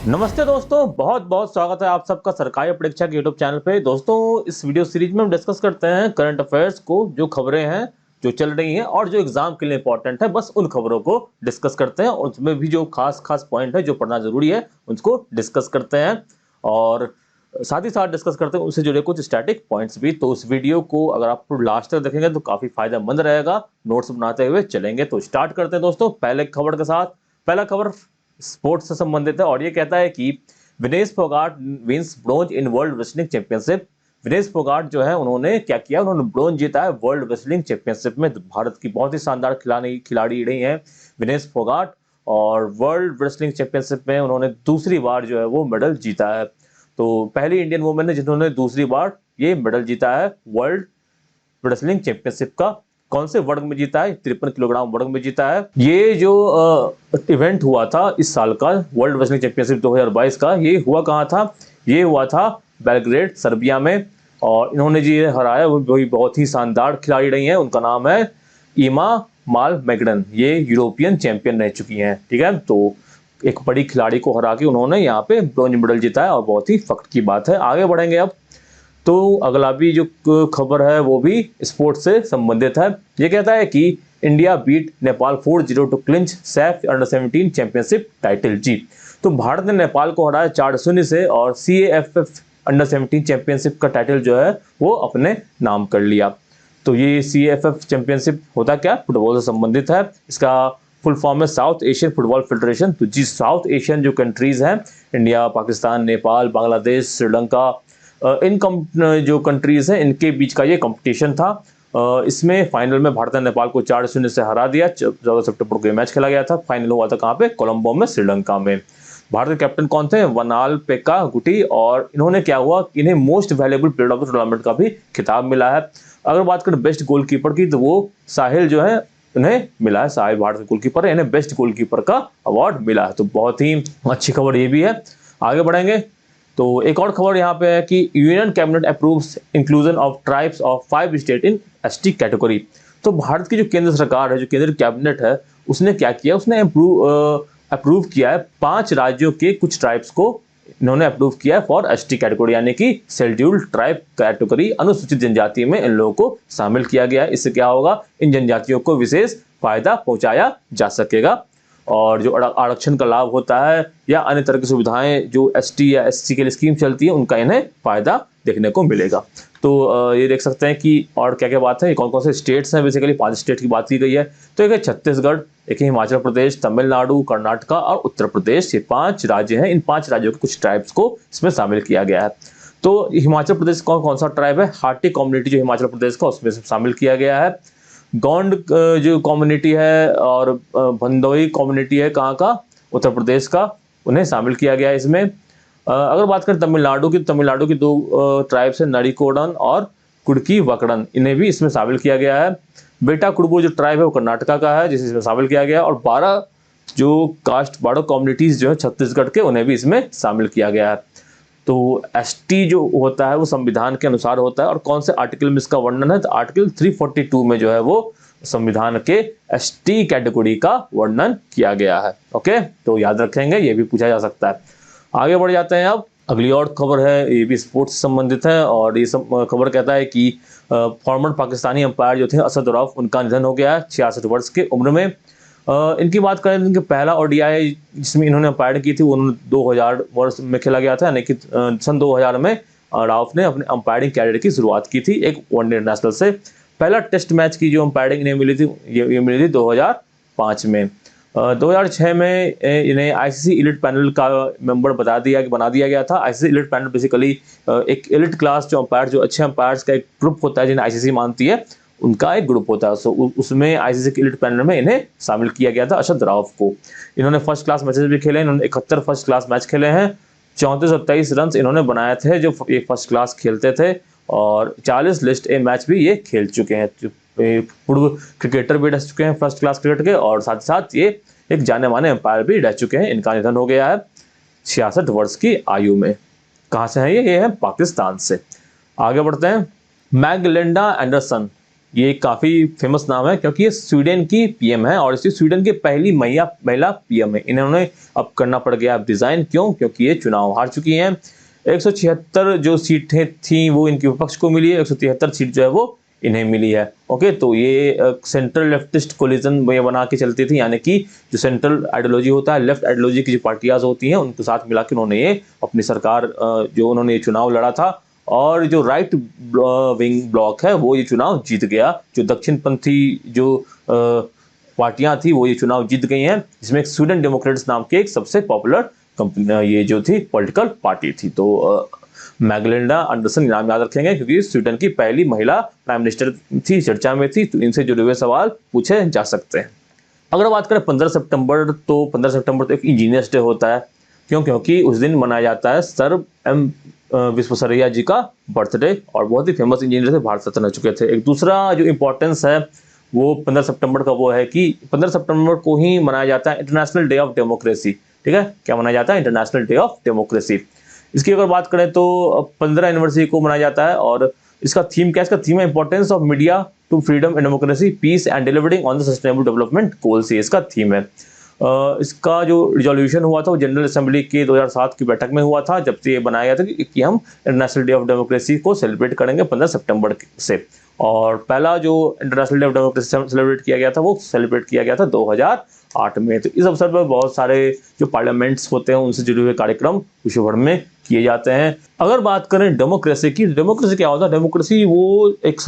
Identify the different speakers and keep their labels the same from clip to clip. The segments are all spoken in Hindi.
Speaker 1: नमस्ते दोस्तों, बहुत बहुत स्वागत है आप सबका सरकारी परीक्षा के यूट्यूब चैनल पे। दोस्तों, इस वीडियो सीरीज में हम डिस्कस करते हैं करंट अफेयर्स को, जो खबरें हैं जो चल रही हैं और जो एग्जाम के लिए इंपॉर्टेंट है, बस उन खबरों को डिस्कस करते हैं। और उसमें भी जो खास खास पॉइंट है जो पढ़ना जरूरी है उसको डिस्कस करते हैं, और साथ ही साथ डिस्कस करते हैं उससे जुड़े कुछ स्टैटिक पॉइंट्स भी। तो उस वीडियो को अगर आप लास्ट तक देखेंगे तो काफी फायदेमंद रहेगा। नोट्स बनाते हुए चलेंगे, तो स्टार्ट करते हैं दोस्तों पहले खबर के साथ। पहला खबर स्पोर्ट्स से संबंधित है और ये कहता है कि Vinesh Phogat wins bronze in world wrestling championship. Vinesh Phogat जो है उन्होंने क्या किया, उन्होंने ब्रोंज जीता है वर्ल्ड रेसलिंग चैंपियनशिप में। भारत की बहुत ही शानदार खिलाड़ी रही हैं विनेश फोगाट, और वर्ल्ड रेसलिंग चैंपियनशिप में उन्होंने दूसरी बार जो है वो मेडल जीता है। तो पहली इंडियन वुमेन है जिन्होंने दूसरी बार ये मेडल जीता है वर्ल्ड रेसलिंग चैंपियनशिप का। कौन से वर्ग में जीता है? 53 किलोग्राम वर्ग में जीता है। ये जो इवेंट हुआ था इस साल का वर्ल्ड रेसलिंग चैंपियनशिप 2022 का, ये हुआ कहाँ था? ये हुआ था बेलग्रेड, सर्बिया में। और इन्होंने जी हराया वो बहुत ही शानदार खिलाड़ी रही हैं, उनका नाम है ईमा माल मैगडन। ये यूरोपियन चैंपियन रह चुकी हैं, ठीक है। तो एक बड़ी खिलाड़ी को हरा के उन्होंने यहाँ पे ब्रॉन्ज मेडल जीता है और बहुत ही फख्र की बात है। आगे बढ़ेंगे अब। तो अगला भी जो खबर है वो भी स्पोर्ट्स से संबंधित है। ये कहता है कि India beat Nepal 4-0 to clinch SAFF under 17 championship title जी। तो भारत ने नेपाल को हराया 4-0 से और CAFF अंडर 17 चैंपियनशिप का टाइटल जो है वो अपने नाम कर लिया। तो ये CAFF चैंपियनशिप होता क्या? फुटबॉल से संबंधित है। इसका फुल फॉर्म है साउथ एशियन फुटबॉल फेडरेशन। तो जी साउथ एशियन जो कंट्रीज हैं, इंडिया, पाकिस्तान, नेपाल, बांग्लादेश, श्रीलंका, इन जो कंट्रीज हैं इनके बीच का ये कंपटीशन था। इसमें फाइनल में भारत ने नेपाल को 4-0 से हरा दिया। 14 सितंबर को मैच खेला गया था। फाइनल हुआ था कहाँ पे? कोलंबो में, श्रीलंका में। भारत के कैप्टन कौन थे? वनाल पेक्का गुटी, और इन्होंने क्या हुआ, इन्हें most valuable player of the tournament का भी खिताब मिला है। अगर बात करें बेस्ट गोलकीपर की तो वो साहिल जो है उन्हें मिला है। साहिल भारत के गोलकीपर है, इन्हें बेस्ट गोलकीपर का अवार्ड मिला है। तो बहुत ही अच्छी खबर ये भी है। आगे बढ़ेंगे तो एक और खबर यहाँ पे है कि union cabinet approves inclusion of tribes of 5 state in ST category. तो भारत की जो केंद्र सरकार है, जो केंद्रीय कैबिनेट है, उसने क्या किया, उसने अप्रूव किया है 5 राज्यों के कुछ ट्राइब्स को इन्होंने अप्रूव किया है फॉर ST कैटेगरी, यानी कि शेड्यूल्ड ट्राइब कैटेगरी, अनुसूचित जनजाति में इन लोगों को शामिल किया गया है। इससे क्या होगा, इन जनजातियों को विशेष फायदा पहुंचाया जा सकेगा, और जो आरक्षण का लाभ होता है या अन्य तरह की सुविधाएं जो ST या SC के लिए स्कीम चलती है उनका इन्हें फायदा देखने को मिलेगा। तो ये देख सकते हैं कि और क्या क्या बात है, कौन कौन से स्टेट्स हैं। बेसिकली 5 स्टेट की बात की गई है। तो एक है छत्तीसगढ़, एक है हिमाचल प्रदेश, तमिलनाडु, कर्नाटका और उत्तर प्रदेश। ये 5 राज्य हैं। इन 5 राज्यों के कुछ ट्राइब्स को इसमें शामिल किया गया है। तो हिमाचल प्रदेश का कौन सा ट्राइब है? हाटी कम्युनिटी जो हिमाचल प्रदेश का, उसमें शामिल किया गया है। गोंड जो कम्युनिटी है और भंदोई कम्युनिटी है, कहाँ का? उत्तर प्रदेश का, उन्हें शामिल किया गया है इसमें। अगर बात करें तमिलनाडु की, तमिलनाडु की 2 ट्राइब्स है, नड़ीकोडन और कुडकी वकड़न, इन्हें भी इसमें शामिल किया गया है। बेटा कुडबू जो ट्राइब है वो कर्नाटका का है, जिसे इसमें शामिल किया गया है। और 12 जो कास्ट, 12 कम्युनिटीज जो है छत्तीसगढ़ के, उन्हें भी इसमें शामिल किया गया है। तो ST जो होता है वो संविधान के अनुसार होता है। और कौन से आर्टिकल में इसका वर्णन है? तो आर्टिकल 342 में जो है वो संविधान के ST कैटेगरी का वर्णन किया गया है। ओके, तो याद रखेंगे, ये भी पूछा जा सकता है। आगे बढ़ जाते हैं। अब अगली और खबर है, ये भी स्पोर्ट्स से संबंधित है, और ये सब खबर कहता है कि फॉर्मर पाकिस्तानी अंपायर जो थे असद रऊफ, उनका निधन हो गया है 66 वर्ष की उम्र में। इनकी बात करें तो इनके पहला ODI जिसमें इन्होंने अंपायर की थी वो 2000 वर्ष में खेला गया था, यानी कि सन 2000 में राउफ ने अपने अंपायरिंग कैरियर की शुरुआत की थी एक वनडे इंटरनेशनल से। पहला टेस्ट मैच की जो अंपायरिंग इन्हें मिली थी, ये मिली थी 2005 में। 2006 में इन्हें ICC एलिट पैनल का मेंबर बना दिया गया था। ICC एलिट पैनल बेसिकली एक एलिट क्लास जो अंपायर, जो अच्छे अंपायर्स का एक ग्रुप होता है जिन्हें ICC मानती है, उनका एक ग्रुप होता है। सो उसमें ICC के एलिट पैनल में इन्हें शामिल किया गया था, अरशद रऊफ को। इन्होंने फर्स्ट क्लास मैचेस भी खेले, इन्होंने 71 फर्स्ट क्लास मैच खेले हैं। 34 और 23 रन इन्होंने बनाए थे जो ये फर्स्ट क्लास खेलते थे, और 40 लिस्ट ए मैच भी ये खेल चुके हैं। पूर्व क्रिकेटर भी रह चुके हैं फर्स्ट क्लास क्रिकेट के, और साथ ही साथ ये एक जाने माने एम्पायर भी रह चुके हैं। इनका निधन हो गया है 66 वर्ष की आयु में। कहाँ से है ये है पाकिस्तान से। आगे बढ़ते हैं। मैगलिंडा एंडरसन, ये काफ़ी फेमस नाम है क्योंकि ये स्वीडन की पीएम है और इसी स्वीडन की पहली महिला पीएम है। इन्होंने अब करना पड़ गया अब रिजाइन, क्यों? क्योंकि ये चुनाव हार चुकी हैं। 176 जो सीटें थी वो इनके विपक्ष को मिली है, 173 सीट जो है वो इन्हें मिली है। ओके, तो ये सेंट्रल लेफ्टिस्ट कोलिजन में बना के चलती थी, यानी कि जो सेंट्रल आइडियोलॉजी होता है, लेफ्ट आइडियोलॉजी की जो पार्टियां होती हैं उनके साथ मिला के उन्होंने ये अपनी सरकार जो उन्होंने ये चुनाव लड़ा था। और जो राइट विंग ब्लॉक है वो ये चुनाव जीत गया। जो दक्षिणपंथी जो पार्टियां थी वो ये चुनाव जीत गई हैं, जिसमें स्वीडन डेमोक्रेट्स नाम के एक सबसे पॉपुलर कंपनी ये जो थी पॉलिटिकल पार्टी थी। तो मैगलिंडा एंडरसन नाम याद रखेंगे क्योंकि स्वीडन की पहली महिला प्राइम मिनिस्टर थी, चर्चा में थी, तो इनसे जुड़े हुए सवाल पूछे जा सकते हैं। अगर बात करें 15 सितंबर, तो 15 सितंबर तो एक इंजीनियर्स डे होता है। क्यों? क्योंकि उस दिन मनाया जाता है सर एम विश्वेश्वरैया जी का बर्थडे, और बहुत ही फेमस इंजीनियर थे, भारत रत्न रह चुके थे। एक दूसरा जो इम्पोर्टेंस है वो 15 सितंबर का वो है कि 15 सितंबर को ही मनाया जाता है इंटरनेशनल डे ऑफ डेमोक्रेसी। ठीक है, क्या मनाया जाता है? International day of democracy. इसकी अगर बात करें तो 15 एनिवर्सरी को मनाया जाता है, और इसका थीम क्या है? इसका थीम है importance of media to freedom and democracy, peace and delivering on the sustainable development goals, ये इसका थीम है। इसका जो रिजोल्यूशन हुआ था वो जनरल असेंबली के 2007 की बैठक में हुआ था, जब से ये बनाया गया था कि हम इंटरनेशनल डे ऑफ डेमोक्रेसी को सेलिब्रेट करेंगे 15 सितंबर से। और पहला जो international day of democracy celebrate किया गया था वो सेलिब्रेट किया गया था 2008 में। तो इस अवसर पर बहुत सारे जो पार्लियामेंट्स होते हैं उनसे जुड़े हुए कार्यक्रम विश्व भर में किए जाते हैं। अगर बात करें डेमोक्रेसी की, डेमोक्रेसी क्या होता है? डेमोक्रेसी वो एक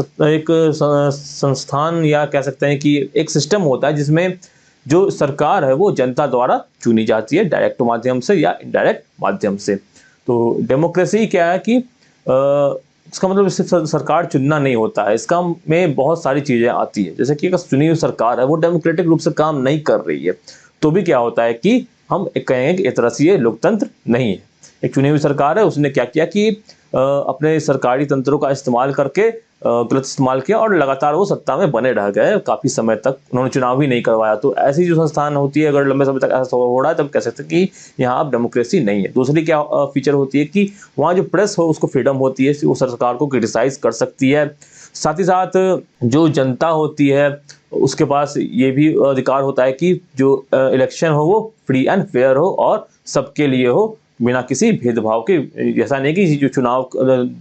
Speaker 1: संस्थान या कह सकते हैं कि एक सिस्टम होता है जिसमें जो सरकार है वो जनता द्वारा चुनी जाती है, डायरेक्ट माध्यम से या इनडायरेक्ट माध्यम से। तो डेमोक्रेसी क्या है कि इसका मतलब सिर्फ सरकार चुनना नहीं होता है, इसका में बहुत सारी चीज़ें आती है। जैसे कि अगर चुनी हुई सरकार है वो डेमोक्रेटिक रूप से काम नहीं कर रही है, तो भी क्या होता है कि हम कहेंगे कि एक तरह से ये लोकतंत्र नहीं है। एक चुनी हुई सरकार है, उसने क्या किया कि अपने सरकारी तंत्रों का इस्तेमाल करके गलत इस्तेमाल किया और लगातार वो सत्ता में बने रह गए काफ़ी समय तक, उन्होंने चुनाव भी नहीं करवाया। तो ऐसी जो संस्थान होती है, अगर लंबे समय तक ऐसा हो रहा है तब कह सकते हैं कि यहाँ अब डेमोक्रेसी नहीं है। दूसरी क्या फीचर होती है कि वहाँ जो प्रेस हो उसको फ्रीडम होती है, वो सरकार को क्रिटिसाइज कर सकती है। साथ ही साथ जो जनता होती है उसके पास ये भी अधिकार होता है कि जो इलेक्शन हो वो फ्री एंड फेयर हो और सबके लिए हो, बिना किसी भेदभाव के। ऐसा नहीं कि जो चुनाव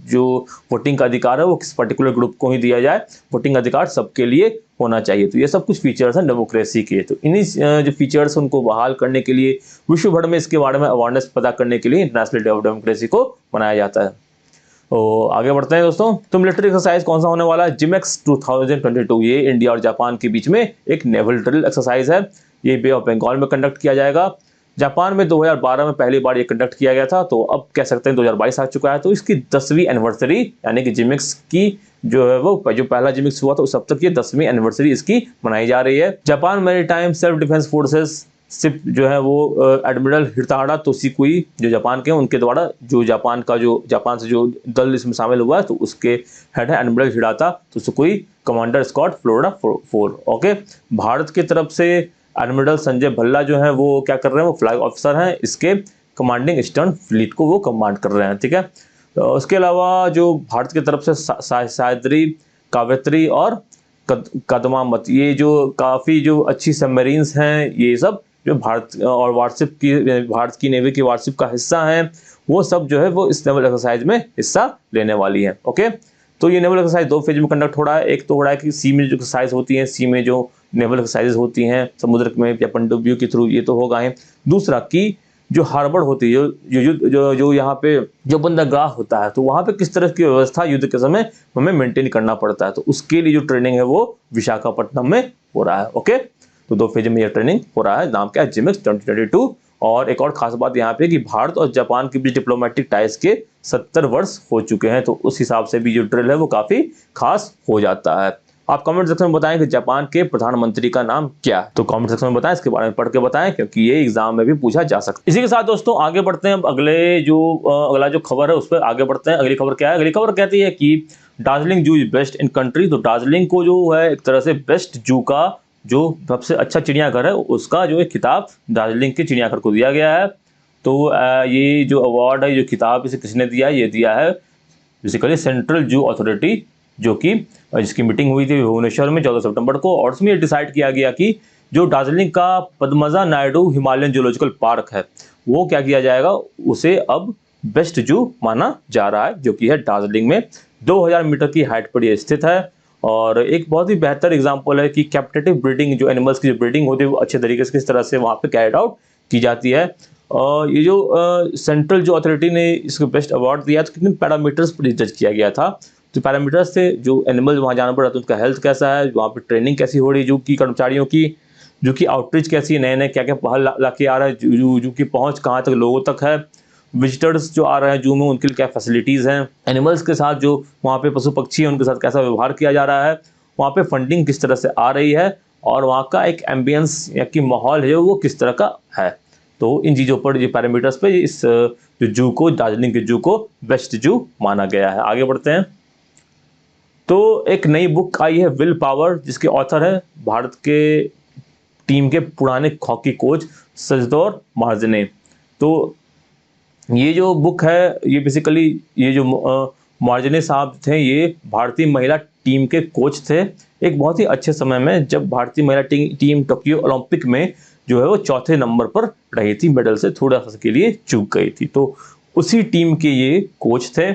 Speaker 1: जो वोटिंग का अधिकार है वो किस पर्टिकुलर ग्रुप को ही दिया जाए, वोटिंग अधिकार सबके लिए होना चाहिए। तो ये सब कुछ फीचर्स हैं डेमोक्रेसी के। तो इन्हीं जो फीचर्स उनको बहाल करने के लिए विश्व भर में इसके बारे में अवेयरनेस पैदा करने के लिए इंटरनेशनल डे ऑफ डेमोक्रेसी को मनाया जाता है। तो आगे बढ़ते हैं दोस्तों। तो मिलिट्री एक्सरसाइज कौन सा होने वाला है? जिमेक्स 2022। ये इंडिया और जापान के बीच में एक नेवल ड्रिल एक्सरसाइज है। ये बे ऑफ बंगाल में कंडक्ट किया जाएगा। जापान में 2012 में पहली बार ये कंडक्ट किया गया था, तो अब कह सकते हैं 2022 आ चुका है। तो इसकी 10वीं एनिवर्सरी, यानी कि जिमिक्स की जो है वो जो पहला जिमिक्स हुआ था उस अब तक ये 10वीं एनिवर्सरी इसकी मनाई जा रही है। Japan maritime self defence forces ship जो है वो एडमिरल हिताड़ा तोशिकुई जो जापान के हैं उनके द्वारा जो जापान से जो दल इसमें शामिल हुआ है, तो उसके हेड है admiral Hidata Toshikui, commander Scott Florida 4। Okay, Bharat की तरफ से एडमिरल संजय भल्ला जो है वो क्या कर रहे हैं? वो फ्लैग ऑफिसर हैं, इसके कमांडिंग ईस्टर्न फ्लीट को वो कमांड कर रहे हैं। ठीक है, तो उसके अलावा जो भारत की तरफ से सायद्री, कावेत्री और कदमामत, ये जो काफ़ी जो अच्छी सबमरीन्स हैं, ये सब जो भारत की नेवी की वार्षिप का हिस्सा हैं, वो सब जो है वो इस नेवल एक्सरसाइज में हिस्सा लेने वाली हैं। ओके, तो ये नेवल एक्सरसाइज 2 फेज में कंडक्ट हो रहा है। एक तो हो रहा है कि सी में जो एक्सरसाइज होती है, सी में जो नेवल एक्सरसाइजेज होती हैं समुद्र में या पनडुब्बियों के थ्रू, ये तो होगा है। दूसरा कि जो हार्बर होती है, जो यहाँ पे जो बंदरगाह होता है, तो वहाँ पे किस तरह की व्यवस्था युद्ध के समय हमें मेंटेन करना पड़ता है, तो उसके लिए जो ट्रेनिंग है वो विशाखापट्टनम में हो रहा है। ओके, तो 2 फेज में यह ट्रेनिंग हो रहा है। नाम क्या है? जिमिक्स 2022। और एक और खास बात यहाँ पे कि भारत और जापान के बीच डिप्लोमेटिक टाइज के 70 वर्ष हो चुके हैं, तो उस हिसाब से भी जो ड्रिल है वो काफ़ी खास हो जाता है। आप कमेंट सेक्शन में बताएं कि जापान के प्रधानमंत्री का नाम क्या है, तो कमेंट सेक्शन में बताएं, इसके बारे में पढ़ के बताएं, क्योंकि ये एग्जाम में भी पूछा जा सकता है। इसी के साथ दोस्तों आगे बढ़ते हैं। अब अगला जो खबर है उस पर आगे बढ़ते हैं। अगली खबर क्या है? अगली खबर कहती है कि दार्जिलिंग जू इज बेस्ट इन कंट्री। तो दार्जिलिंग को जो है एक तरह से बेस्ट जू का जो सबसे अच्छा चिड़ियाघर है उसका जो एक खिताब दार्जिलिंग के चिड़ियाघर को दिया गया है। तो ये जो अवार्ड है, जो खिताब इसे किसने दिया है? ये दिया है बेसिकली सेंट्रल जू अथॉरिटी जो कि जिसकी मीटिंग हुई थी भुवनेश्वर में 14 सितंबर को, और उसमें डिसाइड किया गया कि जो दार्जिलिंग का Padmaja Naidu Himalayan zoological park है वो क्या किया जाएगा, उसे अब बेस्ट जू माना जा रहा है, जो कि है दार्जिलिंग में 2000 मीटर की हाइट पर यह स्थित है। और एक बहुत ही बेहतर एग्जांपल है कि कैप्टिव ब्रीडिंग, जो एनिमल्स की जो ब्रीडिंग होती है वो अच्छे तरीके से किस तरह से वहाँ पे कैरिड आउट की जाती है। ये जो सेंट्रल जो अथॉरिटी ने इसको बेस्ट अवार्ड दिया तो कितने पैरामीटर्स पर जज किया गया था। तो पैरामीटर्स थे जो एनिमल वहाँ जाना पड़ा तो उनका हेल्थ कैसा है, वहाँ पे ट्रेनिंग कैसी हो रही है जू की कर्मचारियों की, जू की आउटरीच कैसी है, नए नए क्या क्या पहल ला के आ रहा है, जू की पहुँच कहाँ तक लोगों तक है, विजिटर्स जो आ रहे हैं जू में उनके लिए क्या फैसिलिटीज़ हैं, एनिमल्स के साथ जो वहाँ पे पशु पक्षी हैं उनके साथ कैसा व्यवहार किया जा रहा है, वहाँ पे फंडिंग किस तरह से आ रही है, और वहाँ का एक एम्बियंस या कि माहौल है वो किस तरह का है। तो इन चीज़ों पर, ये पैरामीटर्स पे इस जो जू को, दार्जिलिंग के जू को बेस्ट जू माना गया है। आगे बढ़ते हैं। तो एक नई बुक आई है विल पावर, जिसके ऑथर है भारत के टीम के पुराने हॉकी कोच सजदौर मार्जने। तो ये जो बुक है ये बेसिकली ये जो मार्जने साहब थे ये भारतीय महिला टीम के कोच थे एक बहुत ही अच्छे समय में, जब भारतीय महिला टीम टोक्यो ओलंपिक में जो है वो चौथे नंबर पर रही थी, मेडल से थोड़ा सा के लिए चूक गई थी। तो उसी टीम के ये कोच थे।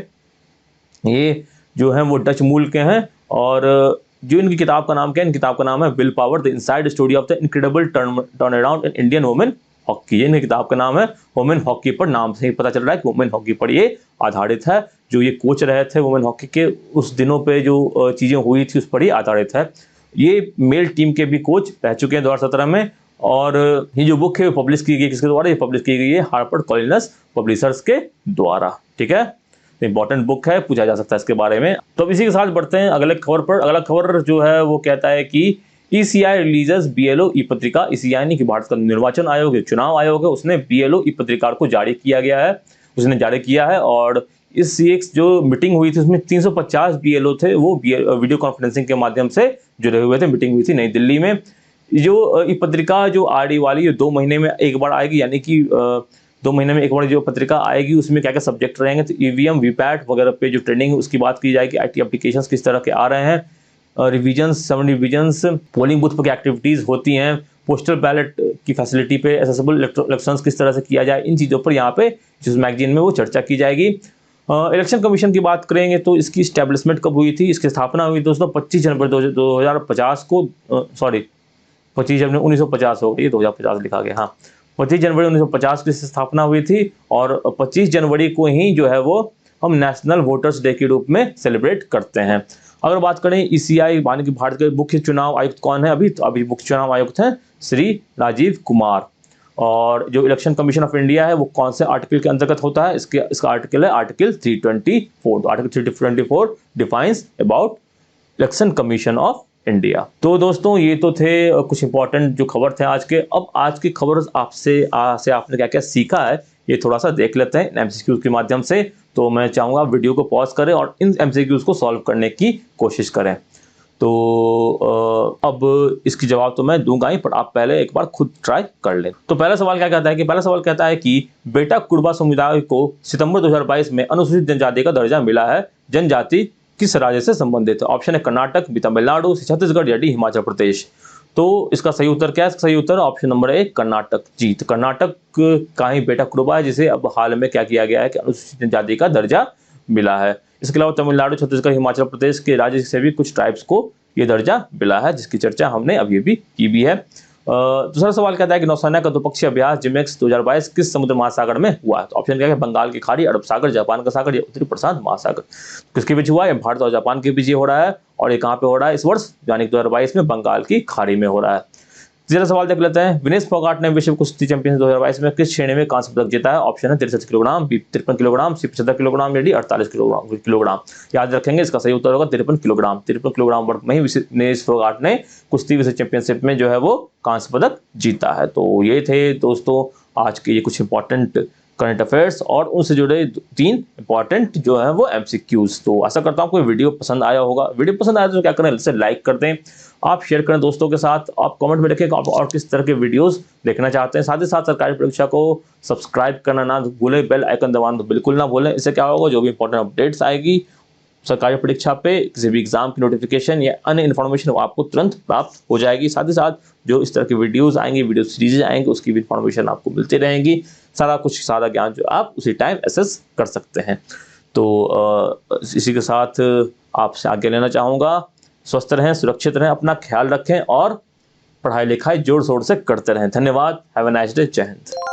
Speaker 1: ये जो है वो डच मूल के हैं, और जो इनकी किताब का नाम क्या है, इन किताब का नाम है will power the inside story of the incredible turn around in Indian women hockey. ये इनकी किताब का नाम है, वुमेन हॉकी पर, नाम से ही पता चल रहा है कि वुमेन हॉकी पर ये आधारित है। जो ये कोच रहे थे वुमेन हॉकी के, उस दिनों पे जो चीज़ें हुई थी उस पर ही आधारित है। ये मेल टीम के भी कोच रह चुके हैं 2017 में, और ये जो बुक है वो पब्लिश की गई किसके द्वारा, ये पब्लिश की गई है हार्पर कॉलिनस पब्लिशर्स के द्वारा। ठीक है, इंपॉर्टेंट बुक है, पूछा जा सकता है इसके बारे में। तो अब इसी के साथ बढ़ते हैं अगले खबर पर। अगला खबर जो है वो कहता है कि ECI रिलीजेस BLO ई पत्रिका। ECI यानी कि भारत का निर्वाचन आयोग, चुनाव आयोग है, उसने BLO ई पत्रिका को जारी किया गया है, उसने जारी किया है। और इस एक जो मीटिंग हुई थी उसमें 350 BLO थे, वो वीडियो कॉन्फ्रेंसिंग के माध्यम से जुड़े हुए थे। मीटिंग हुई थी नई दिल्ली में। जो ई पत्रिका जो RD वाली 2 महीने में एक बार आएगी, यानी कि 2 महीने में एक बार जो पत्रिका आएगी उसमें क्या क्या सब्जेक्ट रहेंगे, तो EVM VPAT वगैरह पे जो ट्रेनिंग उसकी बात की जाएगी, IT एप्लीकेशंस किस तरह के आ रहे हैं, रिविजन्स 7 रिविजन्स, पोलिंग बूथ पर क्या एक्टिविटीज़ होती हैं, पोस्टल बैलेट की फैसिलिटी पे एसेसिबल इलेक्शंस किस तरह से किया जाए, इन चीज़ों पर यहाँ पे जिस मैगजीन में वो चर्चा की जाएगी। इलेक्शन कमीशन की बात करेंगे तो इसकी स्टैब्लिशमेंट कब हुई थी, इसकी स्थापना हुई दोस्तों 25 जनवरी 2050 को, सॉरी 25 जनवरी 1950 हो गई, 2050 लिखा गया, हाँ 25 जनवरी 1950 की स्थापना हुई थी। और 25 जनवरी को ही जो है वो हम नेशनल वोटर्स डे के रूप में सेलिब्रेट करते हैं। अगर बात करें ECI माने कि भारत के मुख्य चुनाव आयुक्त कौन है, अभी मुख्य चुनाव आयुक्त हैं श्री राजीव कुमार। और जो इलेक्शन कमीशन ऑफ इंडिया है वो कौन से आर्टिकल के अंतर्गत होता है, इसका आर्टिकल है article 324। Article 324 defines about election commission of India. तो दोस्तों ये तो थे कुछ इंपॉर्टेंट जो खबर थे आज के। अब आज की खबर आपसे आपने क्या क्या सीखा है ये थोड़ा सा देख लेते हैं MCQs के माध्यम से। तो मैं चाहूँगा वीडियो को पॉज करें और इन MCQs को सॉल्व करने की कोशिश करें। तो अब इसकी जवाब तो मैं दूंगा ही, पर आप पहले एक बार खुद ट्राई कर लें। तो पहला सवाल क्या कहता है कि, पहला सवाल कहता है कि बेटा कुर्बा समुदाय को सितंबर 2022 में अनुसूचित जनजाति का दर्जा मिला है, जनजाति किस राज्य से संबंधित है। ऑप्शन है कर्नाटक, तमिलनाडु, छत्तीसगढ़ या डी हिमाचल प्रदेश। तो इसका सही उत्तर क्या है, इसका सही उत्तर ऑप्शन नंबर 1 कर्नाटक जी। तो कर्नाटक का ही बेटा कुर्बा है जिसे अब हाल में क्या किया गया है कि अनुसूचित जनजाति का दर्जा मिला है। इसके अलावा तमिलनाडु, छत्तीसगढ़, हिमाचल प्रदेश के राज्य से भी कुछ ट्राइब्स को ये दर्जा मिला है, जिसकी चर्चा हमने अभी भी की भी है। दूसरा सवाल कहता है कि नौसेना का द्विपक्षीय अभ्यास जिमेक्स 2022 किस समुद्र महासागर में हुआ है। तो ऑप्शन क्या है, बंगाल की खाड़ी, अरब सागर, जापान का सागर या उत्तरी प्रशांत महासागर। किसके बीच हुआ है, भारत और जापान के बीच ये हो रहा है, और ये कहाँ पे हो रहा है इस वर्ष, यानी 2022 में बंगाल की खाड़ी में हो रहा है। तीसरा सवाल देख लेते हैं, विनेश फोगाट ने विश्व कुश्ती चैंपियनशिप 2022 में किस श्रेणी में कांस्य पदक जीता है। ऑप्शन है 63 किलोग्राम, 53 किलोग्राम, 75 किलोग्राम या डी 48 किलोग्राम। याद रखेंगे इसका सही उत्तर होगा 53 किलोग्राम। 53 किलोग्राम वर्ग में ही विनेश फोगाट ने कुश्ती विश्व चैंपियनशिप में जो है वो कांस्य पदक जीता है। तो ये थे दोस्तों आज के ये कुछ इंपॉर्टेंट करंट अफेयर्स और उनसे जुड़े 3 इंपॉर्टेंट जो है वो MCQs। तो आशा करता हूँ आपको वीडियो पसंद आया होगा। वीडियो पसंद आया तो क्या करें, इसे लाइक कर दें, आप शेयर करें दोस्तों के साथ, आप कमेंट में लिखें आप और किस तरह के वीडियोस देखना चाहते हैं। साथ ही साथ सरकारी परीक्षा को सब्सक्राइब करना ना भूलें, बेल आइकन दबाना तो बिल्कुल ना भूलें। इससे क्या होगा, जो भी इंपॉर्टेंट अपडेट्स आएगी सरकारी परीक्षा पे किसी भी एग्जाम की नोटिफिकेशन या अन्य इन्फॉर्मेशन वो आपको तुरंत प्राप्त हो जाएगी। साथ ही साथ जो इस तरह की वीडियोस आएंगी, वीडियो सीरीज आएंगी, उसकी भी इन्फॉर्मेशन आपको मिलती रहेंगी। सारा कुछ सारा ज्ञान जो आप उसी टाइम एक्सेस कर सकते हैं। तो इसी के साथ आपसे आगे लेना चाहूँगा, स्वस्थ रहें, सुरक्षित रहें, अपना ख्याल रखें और पढ़ाई लिखाई जोर शोर से करते रहें। धन्यवाद। Have a nice day. जय हिंद।